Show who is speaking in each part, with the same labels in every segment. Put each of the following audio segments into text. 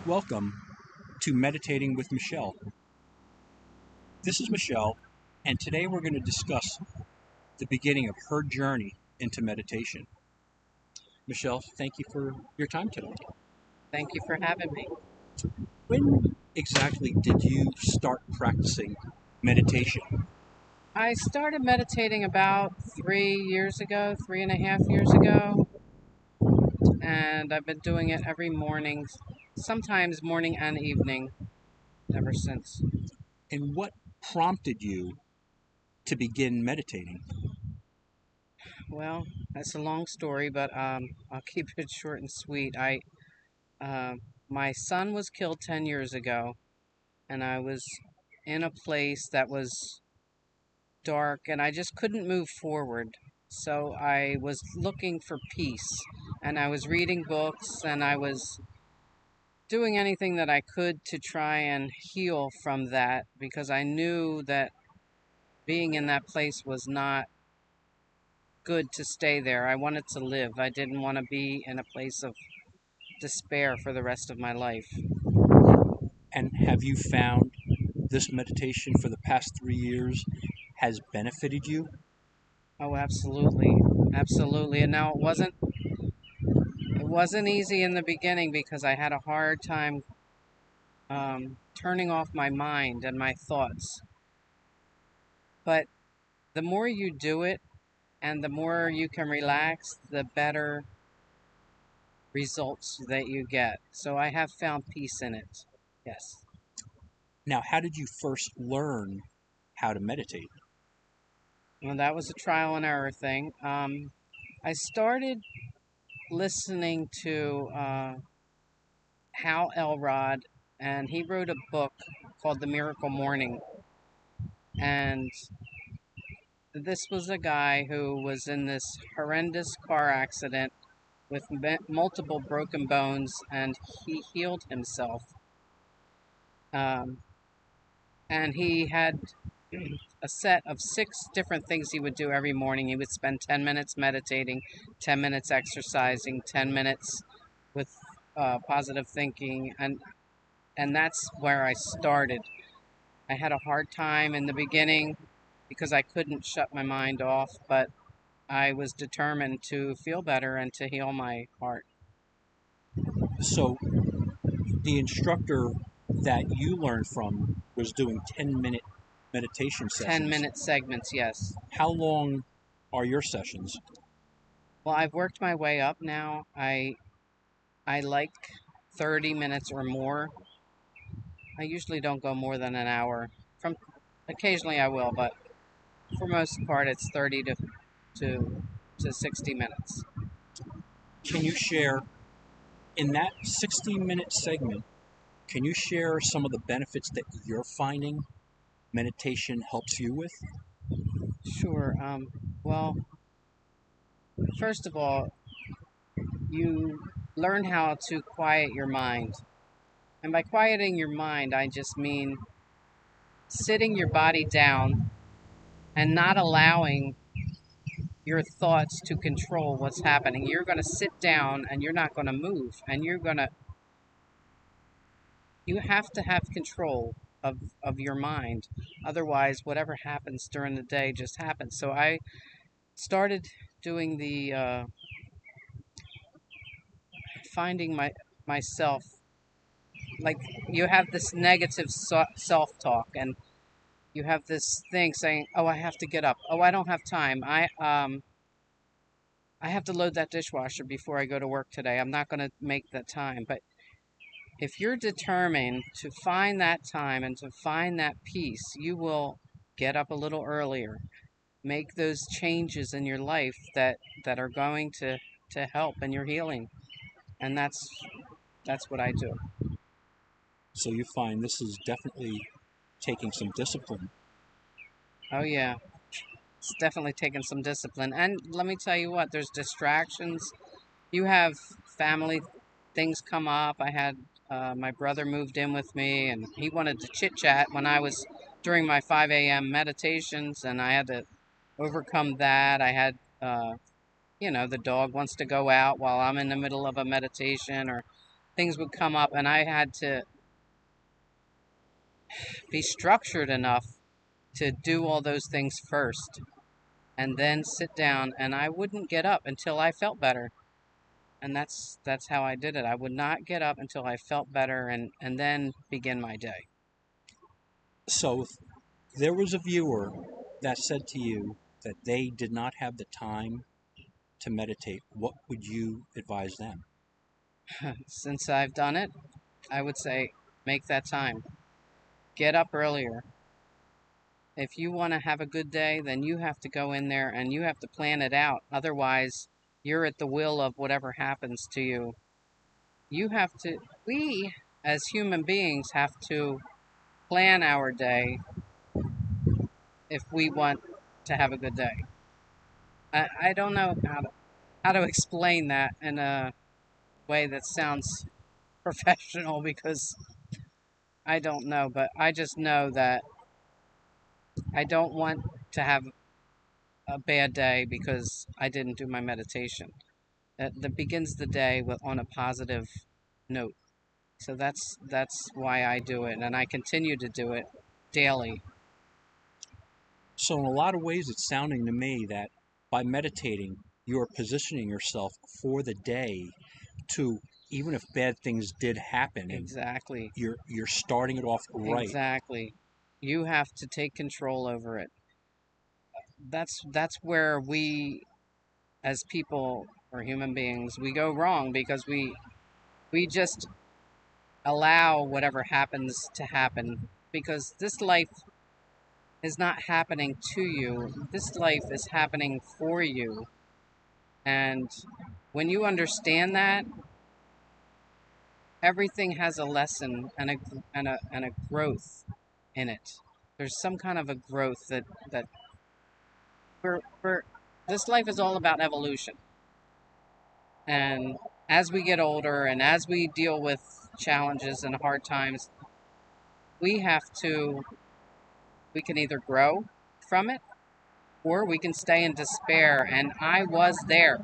Speaker 1: Welcome to Meditating with Michelle. This is Michelle, and today we're going to discuss the beginning of her journey into meditation. Michelle, thank you for your time today.
Speaker 2: Thank you for having me.
Speaker 1: When exactly did you start practicing meditation?
Speaker 2: I started meditating about 3 years ago, 3.5 years ago, and I've been doing it every morning, sometimes morning and evening, ever since.
Speaker 1: And what prompted you to begin meditating?
Speaker 2: Well, that's a long story, but I'll keep it short and sweet. Uh, my son was killed 10 years ago, and I was in a place that was dark, and I just couldn't move forward. So I was looking for peace, and I was reading books, and I was doing anything that I could to try and heal from that because I knew that being in that place was not good to stay there. I wanted to live. I didn't want to be in a place of despair for the rest of my life.
Speaker 1: And have you found this meditation for the past 3 years has benefited you?
Speaker 2: Oh, absolutely. Absolutely. And now it wasn't easy in the beginning because I had a hard time turning off my mind and my thoughts. But the more you do it and the more you can relax, the better results that you get. So I have found peace in it. Yes.
Speaker 1: Now, how did you first learn how to meditate?
Speaker 2: Well, that was a trial and error thing. I started listening to Hal Elrod, and he wrote a book called The Miracle Morning. And this was a guy who was in this horrendous car accident with multiple broken bones, and he healed himself. Um, and he had a set of 6 different things he would do every morning. He would spend 10 minutes meditating, 10 minutes exercising, 10 minutes with positive thinking, and that's where I started. I had a hard time in the beginning because I couldn't shut my mind off, but I was determined to feel better and to heal my heart.
Speaker 1: So, the instructor that you learned from was doing 10-minute meditation
Speaker 2: 10
Speaker 1: sessions.
Speaker 2: minute segments, yes.
Speaker 1: How long are your sessions?
Speaker 2: Well, I've worked my way up now. I like 30 minutes or more. I usually don't go more than an hour. From occasionally I will, but for most part it's 30 to to 60 minutes.
Speaker 1: Can you share, in that 60-minute segment, can you share some of the benefits that you're finding meditation helps you with?
Speaker 2: Sure. Well, first of all, you learn how to quiet your mind. And by quieting your mind, I just mean sitting your body down and not allowing your thoughts to control what's happening. You're going to sit down and you're not going to move, and you have to have control of your mind. Otherwise, whatever happens during the day just happens. So I started doing the finding myself, like, you have this negative self talk, and you have this thing saying, "Oh, I have to get up. Oh, I don't have time. I have to load that dishwasher before I go to work today. I'm not going to make that time." But if you're determined to find that time and to find that peace, you will get up a little earlier, make those changes in your life that are going to help in your healing. And that's what I do.
Speaker 1: So you find this is definitely taking some discipline.
Speaker 2: Oh yeah, it's definitely taken some discipline. And let me tell you what, there's distractions. You have family things come up. I had my brother moved in with me, and he wanted to chit chat when I was during my 5 a.m. meditations, and I had to overcome that. I had, the dog wants to go out while I'm in the middle of a meditation, or things would come up, and I had to be structured enough to do all those things first and then sit down, and I wouldn't get up until I felt better. And that's how I did it. I would not get up until I felt better, and then begin my day.
Speaker 1: So if there was a viewer that said to you that they did not have the time to meditate, what would you advise them?
Speaker 2: Since I've done it, I would say make that time. Get up earlier. If you want to have a good day, then you have to go in there and you have to plan it out. Otherwise, you're at the will of whatever happens to you. You have to, we as human beings have to plan our day if we want to have a good day. I don't know how to explain that in a way that sounds professional, because I don't know, but I just know that I don't want to have a bad day because I didn't do my meditation. That begins the day on a positive note. So that's why I do it, and I continue to do it daily.
Speaker 1: So in a lot of ways, it's sounding to me that by meditating, you are positioning yourself for the day to, even if bad things did happen, and
Speaker 2: Exactly.
Speaker 1: you're starting it off right.
Speaker 2: Exactly. You have to take control over it. That's where we as people or human beings we go wrong, because we just allow whatever happens to happen, because this life is not happening to you. This life is happening for you. And when you understand that, everything has a lesson and a growth in it. There's some kind of a growth that for this life is all about evolution. And as we get older and as we deal with challenges and hard times, we have to we can either grow from it, or we can stay in despair. And I was there.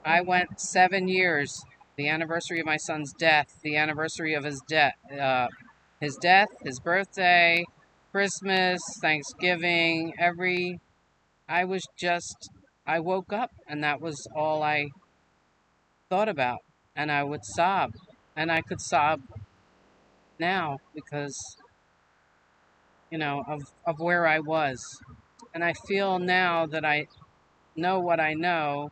Speaker 2: I went 7 years, the anniversary of my son's death, the anniversary of his death, his birthday, Christmas, Thanksgiving, I was just, I woke up and that was all I thought about. And I would sob. And I could sob now because, of where I was. And I feel now that I know what I know,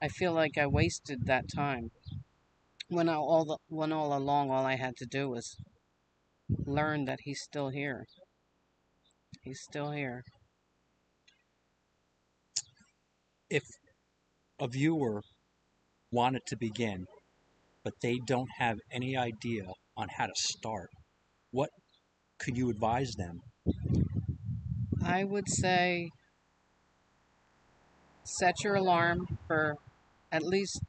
Speaker 2: I feel like I wasted that time. When all along, all I had to do was learn that he's still here. He's still here.
Speaker 1: If a viewer wanted to begin, but they don't have any idea on how to start, what could you advise them?
Speaker 2: I would say set your alarm for at least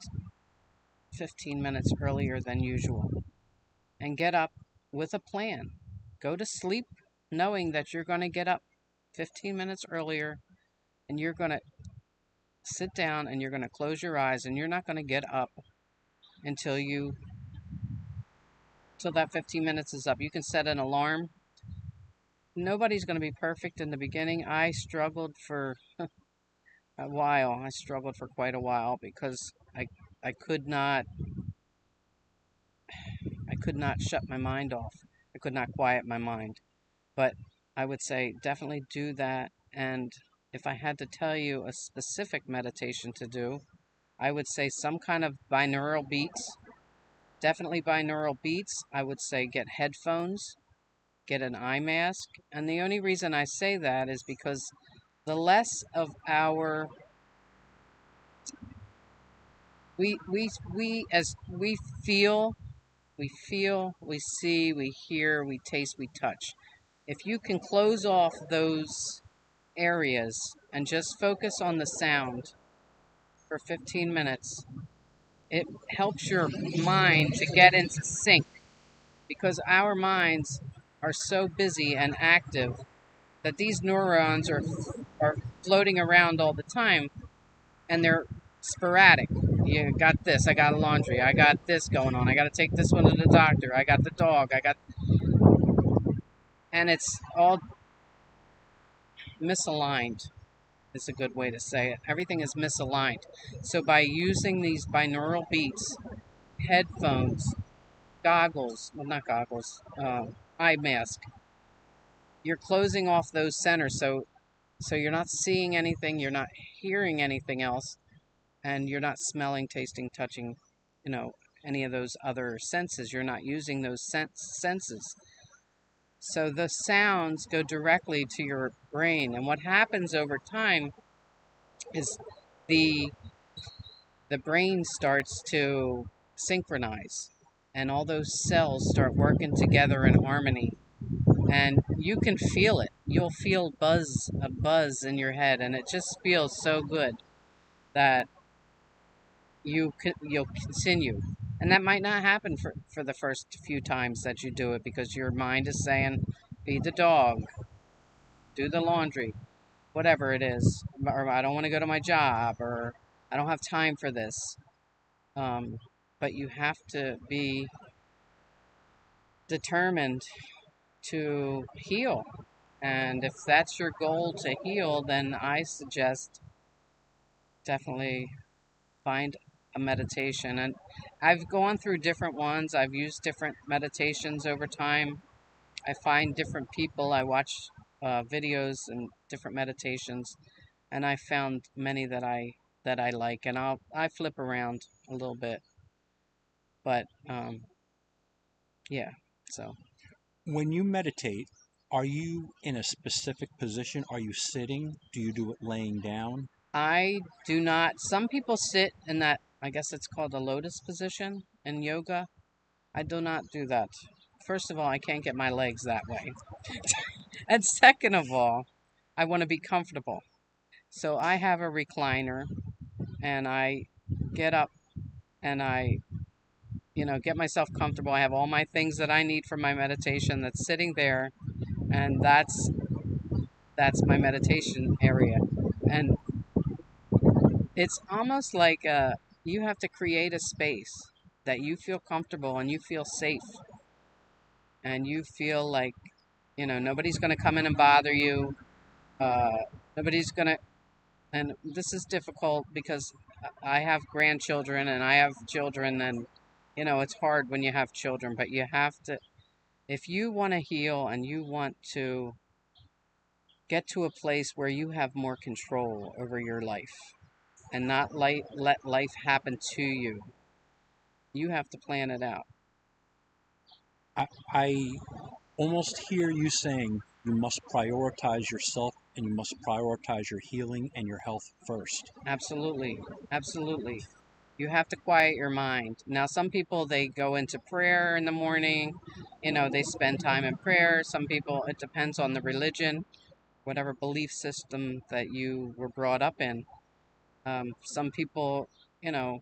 Speaker 2: 15 minutes earlier than usual, and get up with a plan. Go to sleep knowing that you're going to get up 15 minutes earlier, and you're going to sit down and you're going to close your eyes, and you're not going to get up until that 15 minutes is up. You can set an alarm. Nobody's going to be perfect in the beginning. I struggled for a while. I struggled for quite a while because I could not shut my mind off. I could not quiet my mind. But I would say definitely do that. And if I had to tell you a specific meditation to do, I would say some kind of binaural beats. Definitely binaural beats. I would say get headphones, get an eye mask. And the only reason I say that is because the less of our we as we feel, we see, we hear, we taste, we touch. If you can close off those areas and just focus on the sound for 15 minutes, it helps your mind to get into sync, because our minds are so busy and active that these neurons are floating around all the time, and they're sporadic. you got this, I got laundry, I got this going on, I got to take this one to the doctor, I got the dog, and it's all misaligned is a good way to say it. Everything is misaligned. So by using these binaural beats, headphones, goggles, well, not goggles, eye mask, you're closing off those centers. So you're not seeing anything, you're not hearing anything else, and you're not smelling, tasting, touching, you know, any of those other senses. You're not using those senses. So the sounds go directly to your brain. And what happens over time is the the brain starts to synchronize and all those cells start working together in harmony, and you can feel it. You'll feel a buzz in your head, and it just feels so good that you'll continue. And that might not happen for the first few times that you do it, because your mind is saying, feed the dog, do the laundry, whatever it is, or I don't want to go to my job, or I don't have time for this. um, but you have to be determined to heal. And if that's your goal, to heal, then I suggest definitely find a meditation. And I've gone through different ones. I've used different meditations over time. I find different people. I watch videos and different meditations, and I found many that I like. And I flip around a little bit, but yeah. So
Speaker 1: When you meditate, are you in a specific position? Are you sitting? Do you do it laying down?
Speaker 2: I do not. Some people sit in that. I guess it's called a lotus position in yoga. I do not do that. First of all, I can't get my legs that way. And second of all, I want to be comfortable. So I have a recliner, and I get up and I get myself comfortable. I have all my things that I need for my meditation that's sitting there, and that's my meditation area. And it's almost like you have to create a space that you feel comfortable and you feel safe, and you feel like, nobody's going to come in and bother you. Uh, nobody's going to, and this is difficult because I have grandchildren and I have children, and, it's hard when you have children, but you have to, if you want to heal and you want to get to a place where you have more control over your life and not let life happen to you, you have to plan it out.
Speaker 1: I almost hear you saying you must prioritize yourself and you must prioritize your healing and your health first.
Speaker 2: Absolutely. Absolutely. You have to quiet your mind. Now, some people, they go into prayer in the morning, they spend time in prayer. Some people, it depends on the religion, whatever belief system that you were brought up in. Some people, you know,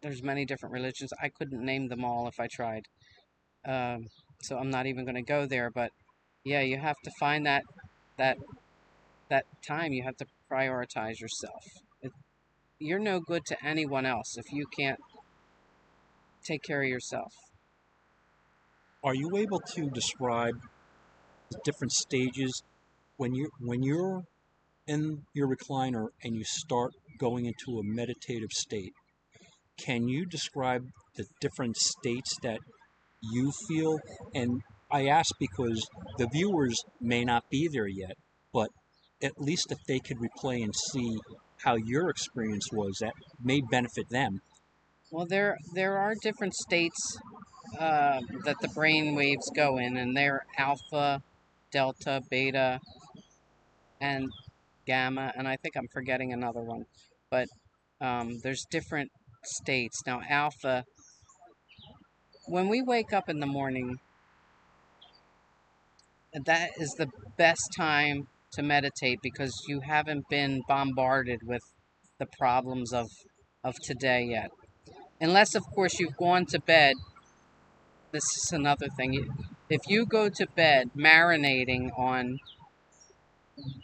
Speaker 2: there's many different religions. I couldn't name them all if I tried. Um, so I'm not even going to go there. But yeah, you have to find that that time. You have to prioritize yourself. You're no good to anyone else if you can't take care of yourself.
Speaker 1: Are you able to describe the different stages when you're in your recliner and you start going into a meditative state? Can you describe the different states that you feel? And I ask because the viewers may not be there yet, but at least if they could replay and see how your experience was, that may benefit them.
Speaker 2: Well, there are different states that the brain waves go in, and they're alpha, delta, beta, and gamma, and I think I'm forgetting another one. But there's different states. Now, alpha, when we wake up in the morning, that is the best time to meditate, because you haven't been bombarded with the problems of today yet. Unless, of course, you've gone to bed. This is another thing. If you go to bed marinating on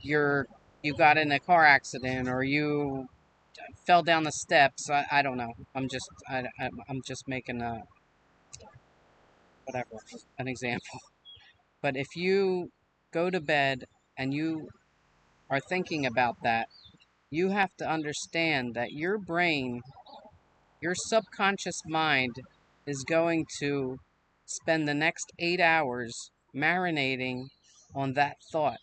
Speaker 2: your, you got in a car accident, or you fell down the steps. I don't know. I'm just making a whatever an example. But if you go to bed and you are thinking about that, you have to understand that your brain, your subconscious mind, is going to spend the next 8 hours marinating on that thought,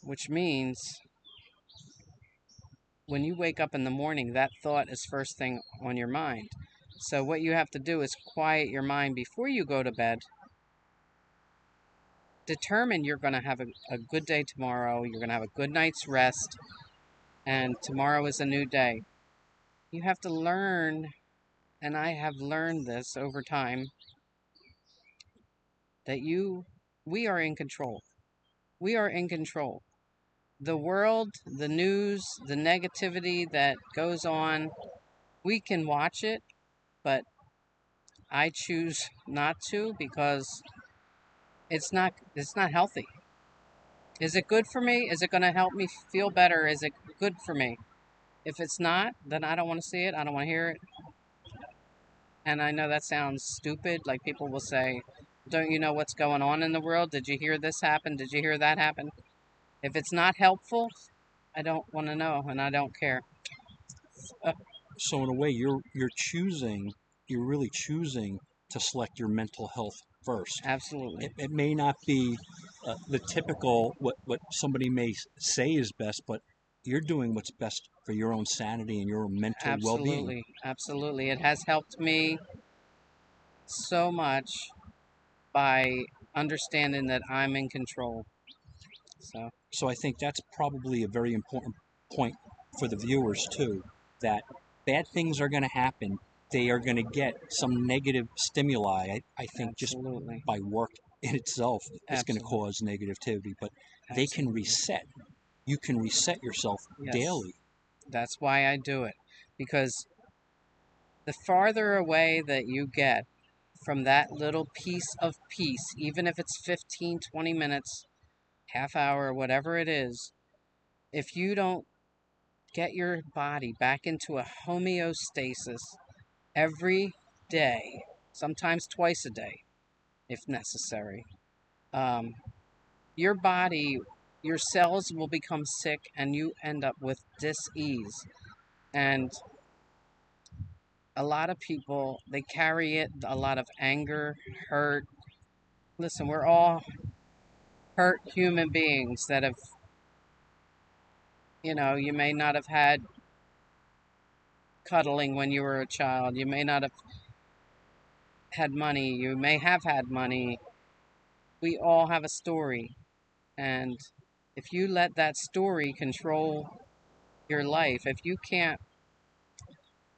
Speaker 2: which means when you wake up in the morning, that thought is first thing on your mind. So what you have to do is quiet your mind before you go to bed. Determine you're going to have a good day tomorrow. You're going to have a good night's rest. And tomorrow is a new day. You have to learn, and I have learned this over time, that we are in control. We are in control. The world, the news, the negativity that goes on, we can watch it, but I choose not to because it's not healthy. Is it good for me? Is it going to help me feel better? Is it good for me? If it's not, then I don't want to see it. I don't want to hear it. And I know that sounds stupid. Like people will say, don't you know what's going on in the world? Did you hear this happen? Did you hear that happen? If it's not helpful, I don't want to know and I don't care.
Speaker 1: So in a way, you're really choosing to select your mental health first.
Speaker 2: Absolutely.
Speaker 1: It may not be the typical what somebody may say is best, but you're doing what's best for your own sanity and your own mental well-being.
Speaker 2: Absolutely. Absolutely. It has helped me so much by understanding that I'm in control.
Speaker 1: So I think that's probably a very important point for the viewers too, that bad things are going to happen. They are going to get some negative stimuli. I think just
Speaker 2: Absolutely.
Speaker 1: by work in itself is going to
Speaker 2: Absolutely.
Speaker 1: cause negativity, but they can
Speaker 2: Absolutely.
Speaker 1: reset. You can reset yourself
Speaker 2: Yes.
Speaker 1: daily.
Speaker 2: That's why I do it. Because the farther away that you get from that little piece of peace, even if it's 15, 20 minutes, half hour, whatever it is, if you don't get your body back into a homeostasis every day, sometimes twice a day, if necessary, um, your body, your cells will become sick and you end up with dis-ease. And a lot of people, they carry it, a lot of anger, hurt. Listen, we're all hurt human beings that have, you may not have had cuddling when you were a child. You may not have had money. You may have had money. We all have a story. And if you let that story control your life, if you can't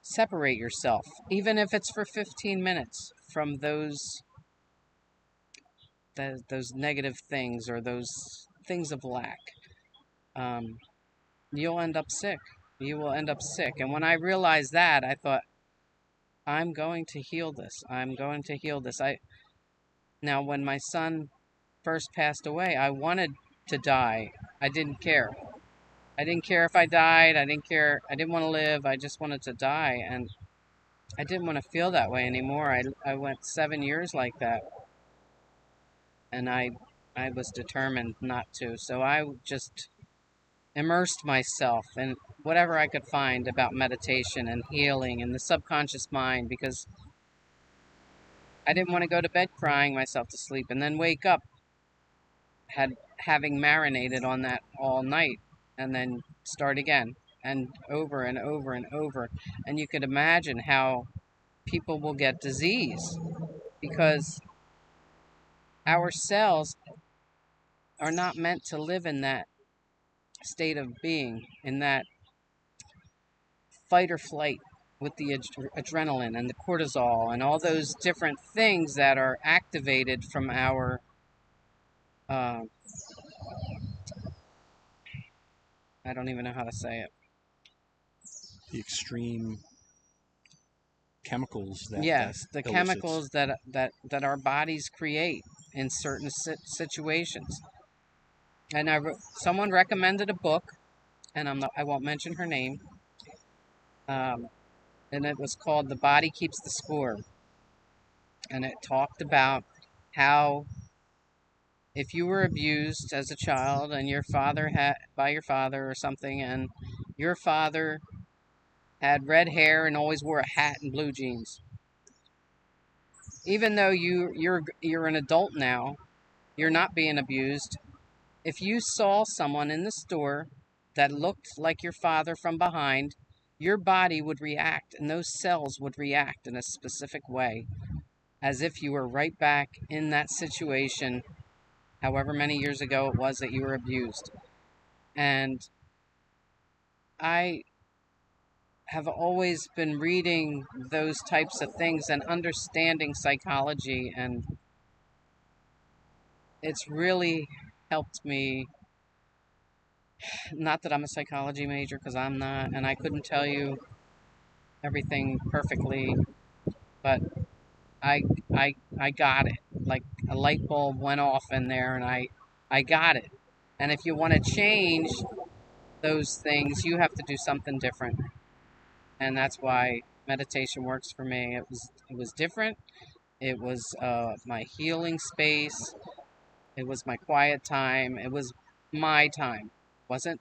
Speaker 2: separate yourself, even if it's for 15 minutes from those negative things or those things of lack, um, you'll end up sick. You will end up sick. And when I realized that, I thought, I'm going to heal this. I'm going to heal this. Now, when my son first passed away, I wanted to die. I didn't care. I didn't care if I died. I didn't care. I didn't want to live. I just wanted to die. And I didn't want to feel that way anymore. I went 7 years like that. And I was determined not to. So I just immersed myself in whatever I could find about meditation and healing and the subconscious mind because I didn't want to go to bed crying myself to sleep and then wake up having marinated on that all night and then start again and over and over and over. And you could imagine how people will get disease because our cells are not meant to live in that state of being, in that fight or flight with the adrenaline and the cortisol and all those different things that are activated from our uh, I don't even know how to say it.
Speaker 1: The extreme chemicals that
Speaker 2: Yes, the
Speaker 1: elicits.
Speaker 2: chemicals that our bodies create in certain situations. And someone recommended a book, and I won't mention her name, and it was called "The Body Keeps the Score," and it talked about how if you were abused as a child and your father had by your father or something, and your father had red hair and always wore a hat and blue jeans, even though you're an adult now, you're not being abused. If you saw someone in the store that looked like your father from behind, your body would react and those cells would react in a specific way, as if you were right back in that situation, however many years ago it was that you were abused. And I have always been reading those types of things and understanding psychology, and it's really helped me. Not that I'm a psychology major, because I'm not, and I couldn't tell you everything perfectly, but I I got it. Like a light bulb went off in there, and I got it. And if you want to change those things, you have to do something different, and that's why meditation works for me. It was different. It was my healing space. It was my quiet time. It was my time. It wasn't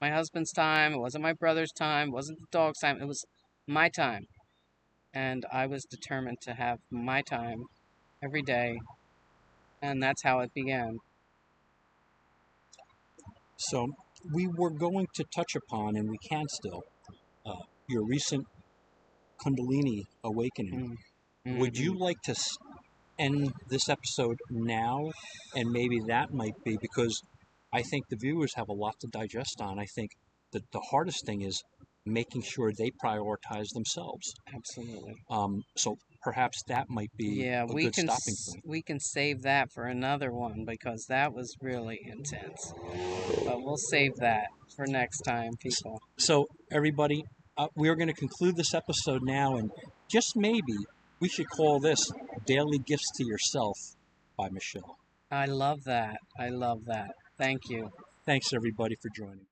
Speaker 2: my husband's time. It wasn't my brother's time. It wasn't the dog's time. It was my time. And I was determined to have my time every day. And that's how it began.
Speaker 1: So we were going to touch upon, and we can still, your recent Kundalini Awakening.
Speaker 2: Mm-hmm.
Speaker 1: Would you like to end this episode now? And maybe that might be because I think the viewers have a lot to digest on. I think that the hardest thing is making sure they prioritize themselves.
Speaker 2: Absolutely.
Speaker 1: So perhaps that might be
Speaker 2: Yeah,
Speaker 1: a good stopping point.
Speaker 2: we can save that for another one because that was really intense. But we'll save that for next time, people.
Speaker 1: So everybody, we are going to conclude this episode now, and just maybe we should call this Daily Gifts to Yourself by Michelle.
Speaker 2: I love that. I love that. Thank you.
Speaker 1: Thanks everybody for joining.